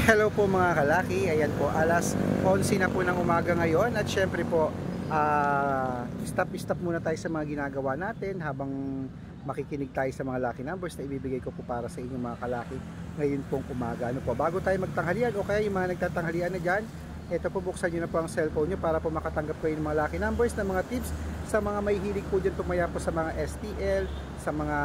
Hello po mga kalaki, ayan po alas 11 na po ng umaga ngayon at syempre po stop muna tayo sa mga ginagawa natin habang makikinig tayo sa mga lucky numbers na ibibigay ko po para sa inyo mga kalaki ngayon pong umaga. Ano po, bago tayo magtanghalian o kaya yung mga nagtatanghalian na dyan, ito po, buksan nyo na po ang cellphone nyo para po makatanggap kayo ng mga lucky numbers na mga tips sa mga may hilig po dyan tumaya po sa mga STL, sa mga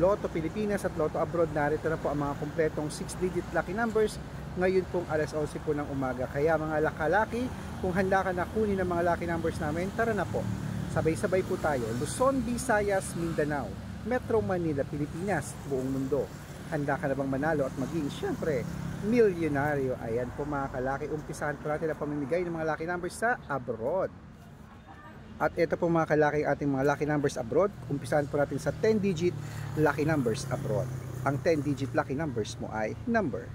Lotto Pilipinas at Lotto Abroad. Narito na po ang mga kumpletong 6-digit lucky numbers ngayon pong alas 11 po ng umaga. Kaya mga lakalaki, kung handa ka na kunin ang mga lucky numbers namin, tara na po. Sabay-sabay po tayo. Luzon, Visayas, Mindanao, Metro Manila, Pilipinas, buong mundo. Handa ka na bang manalo at maging, syempre, milyonaryo? Ayan po mga kalaki, umpisahan po natin ang pamimigay ng mga lucky numbers sa abroad. At ito po mga kalaki, ating mga lucky numbers abroad. Umpisahan po natin sa 10-digit lucky numbers abroad. Ang 10-digit lucky numbers mo ay number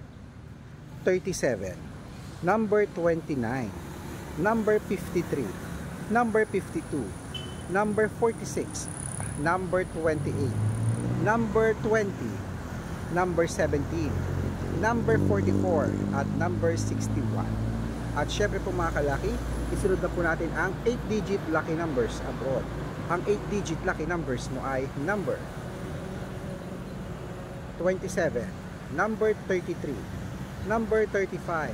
37, number 29, number 53, number 52, number 46, number 28, number 20, number 17, number 44, at number 61. At syempre po mga kalaki, isunod na po natin ang 8-digit lucky numbers abroad. Ang 8-digit lucky numbers mo ay number 27, number 33, number 35,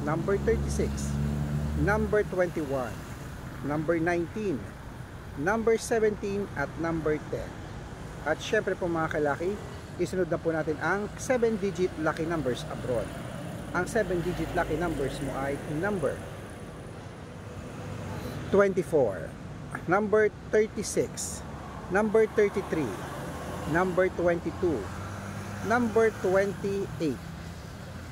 number 36, number 21, number 19, number 17, at number 10. At syempre po mga kalaki, isunod na po natin ang 7-digit lucky numbers abroad. Ang 7-digit lucky numbers mo ay number 24, number 36, number 33, number 22, number 28,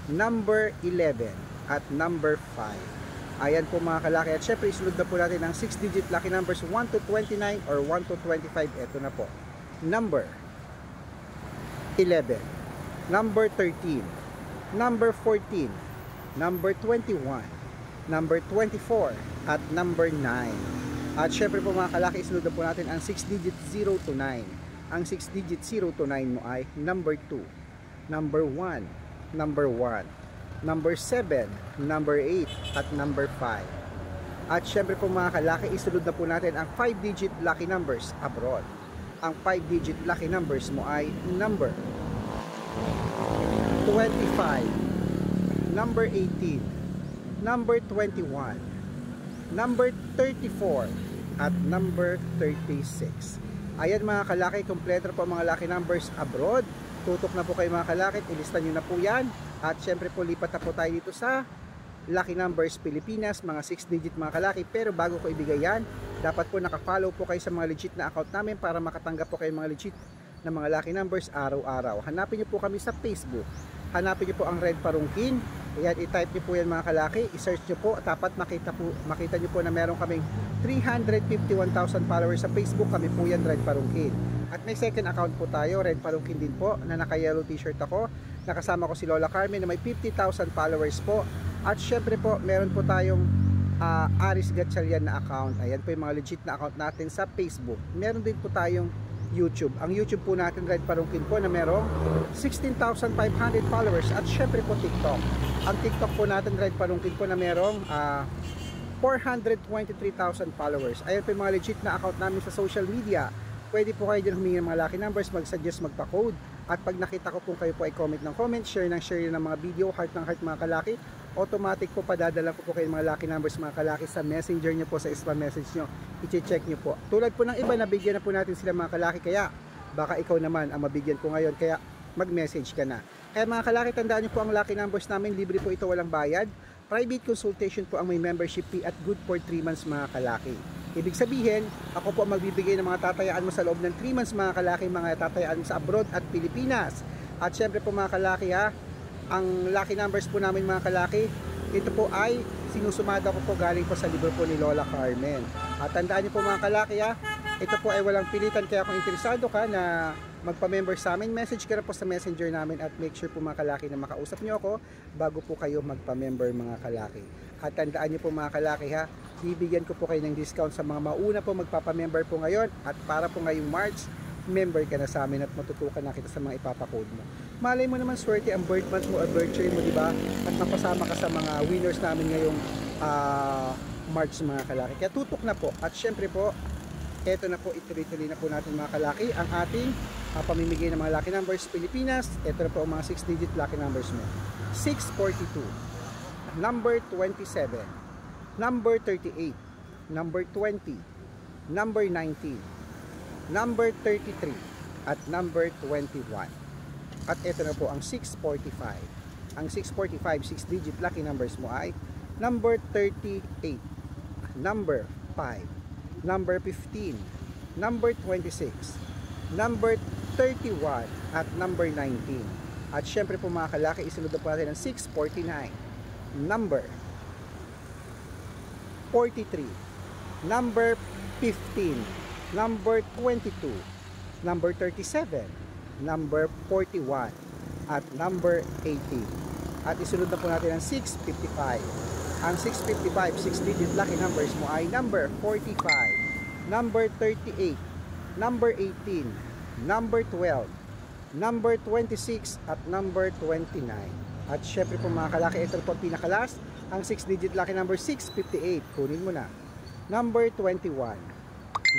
number 11, at number 5. Ayan po mga kalaki. At syempre isunod na po natin ang 6-digit lucky numbers 1 to 29 or 1 to 25. Ito na po. Number 11, number 13, number 14, number 21, number 24, at number 9. At syempre po mga kalaki, isunod na po natin ang 6-digit 0 to 9. Ang 6-digit 0 to 9 mo ay number 2, number 1, number 1, number 7, number 8, at number 5. At syempre po mga kalaki, isunod na po natin ang 5-digit lucky numbers abroad. Ang 5-digit lucky numbers mo ay number 25, number 18, number 21, number 34, at number 36. Ayan mga kalaki, kompleto po mga lucky numbers abroad. Tutok na po kayo mga kalaki, ilista nyo na po yan. At syempre po lipat na po tayo dito sa lucky numbers Pilipinas, mga 6-digit mga kalaki. Pero bago ko ibigay yan, dapat po nakafollow po kayo sa mga legit na account namin para makatanggap po kayo mga legit na mga lucky numbers araw-araw. Hanapin nyo po kami sa Facebook. Hanapin nyo po ang Red Parungkin. Ayan, i-type nyo po yan mga kalaki. I-search nyo po. Dapat makita nyo po na meron kaming 351,000 followers sa Facebook. Kami po yan, Red Parungkin. At may second account po tayo, Red Parungkin din po, na naka-yellow t-shirt ako. Nakasama ko si Lola Carmen na may 50,000 followers po. At syempre po, meron po tayong Aris Gatchalian na account. Ayan po yung mga legit na account natin sa Facebook. Meron din po tayong YouTube. Ang YouTube po natin, Red Parungkin po, na merong 16,500 followers. At syempre po TikTok. Ang TikTok po natin, Red Parungkin po, na merong 423,000 followers. Ayan po yung mga legit na account namin sa social media. Pwede po kayo dyan humingi ng mga lucky numbers, mag-suggest, magpa-code. At pag nakita ko po kayo po ay comment ng comment, share ng mga video, heart ng heart mga kalaki, automatic po padadala ko po kayo mga lucky numbers mga kalaki sa messenger nyo po, sa spam message nyo. I-check nyo po. Tulad po ng iba, nabigyan na po natin sila mga kalaki, kaya baka ikaw naman ang mabigyan ko ngayon, kaya mag-message ka na. Kaya mga kalaki, tandaan nyo po ang lucky numbers namin, libre po ito, walang bayad. Private consultation po ang may membership fee at good for 3 months mga kalaki. Ibig sabihin, ako po ang magbibigay ng mga tatayaan mo sa loob ng 3 months mga kalaki, mga tatayaan sa abroad at Pilipinas. At syempre po mga kalaki ang lucky numbers po namin mga kalaki, ito po ay sinusumada ko po galing po sa libro po ni Lola Carmen. At tandaan niyo po mga kalaki ito po ay walang pilitan, kaya kung interesado ka na magpa-member sa amin, message ka na po sa messenger namin at make sure po mga kalaki na makausap nyo ako bago po kayo magpa-member mga kalaki. At tandaan nyo po mga kalaki bibigyan ko po kayo ng discount sa mga mauna po magpapa-member po ngayon, at para po ngayong March, member ka na sa amin at matutukan na kita sa mga ipapakode mo. Malay mo naman swerte ang birth month mo or birthday mo, di ba? At napasama ka sa mga winners namin ngayong March mga kalaki. Kaya tutok na po. At syempre po, eto na po, ituloy-tuloy na po natin mga kalaki ang ating pamimigay ng mga lucky numbers Pilipinas. Eto na po ang mga 6-digit lucky numbers mo. 642, number 27, number 38, number 20, number 19, number 33, at number 21. At ito na po ang 645. Ang 645, 6-digit lucky numbers mo ay number 38, number 5, number 15, number 26, number 31, at number 19. At syempre po mga kalaki, isunod na po natin ang 649, number 43, number 15, number 22, number 37, number 41, at number 18. At isunod na po natin ang 655. Ang 655, 6-digit lucky numbers mo ay number 45, number 38, number 18, number 12, number 26, at number 29. At syempre po mga kalaki, ito po pinakalas, ang 6-digit lucky number 658. Kunin mo na. Number 21,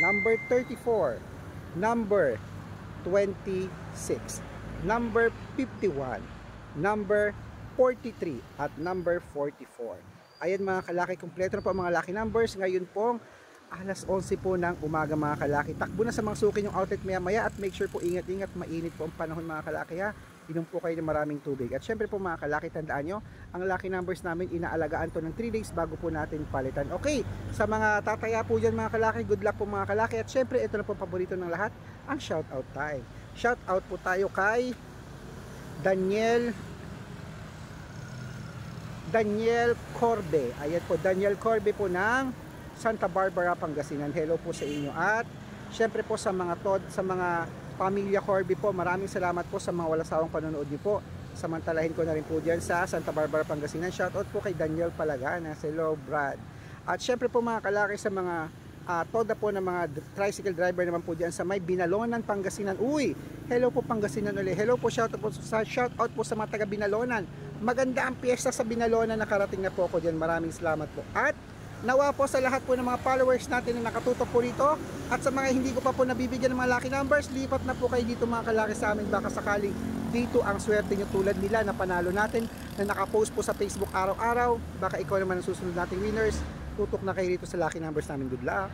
number 34, number 26, number 51, number 43, at number 44. Ayan mga kalaki, kumpleto na po ang mga lucky numbers. Ngayon pong alas 11 po ng umaga mga kalaki. Takbo na sa mga sukin yung outlet maya maya at make sure po ingat-ingat, mainit po ang panahon mga kalaki ha. Inom po kayo ng maraming tubig. At syempre po mga kalaki, tandaan nyo, ang lucky numbers namin inaalagaan to ng 3 days bago po natin palitan. Okay, sa mga tataya po dyan mga kalaki, good luck po mga kalaki. At syempre ito na po paborito ng lahat, ang shoutout time. Shoutout po tayo kay Daniel Corbe. Ayan po, Daniel Corbe po ng Santa Barbara, Pangasinan. Hello po sa inyo. At syempre po sa mga pamilya Corbe po, maraming salamat po sa mga walang sawang panonood niyo po. Samantalahin ko na rin po dyan sa Santa Barbara, Pangasinan. Shoutout po kay Daniel Palagana. Hello Brad. At syempre po mga kalaki sa mga toda po ng mga tricycle driver naman po dyan sa may Binalonan, Pangasinan. Uy, hello po Pangasinan ulit. Hello po, shoutout po sa mga taga Binalonan. Maganda ang piyesta sa Binalonan, nakarating na po ako dyan. Maraming salamat po. At nawa po sa lahat po ng mga followers natin na nakatutok po rito. At sa mga hindi ko pa po nabibigyan ng mga lucky numbers, lipat na po kayo dito mga kalaki sa amin. Baka sakaling dito ang swerte nyo tulad nila na panalo natin, na nakapost po sa Facebook araw-araw. Baka ikaw naman ang susunod nating winners. Tutok na kayo rito sa lucky numbers namin. Good luck!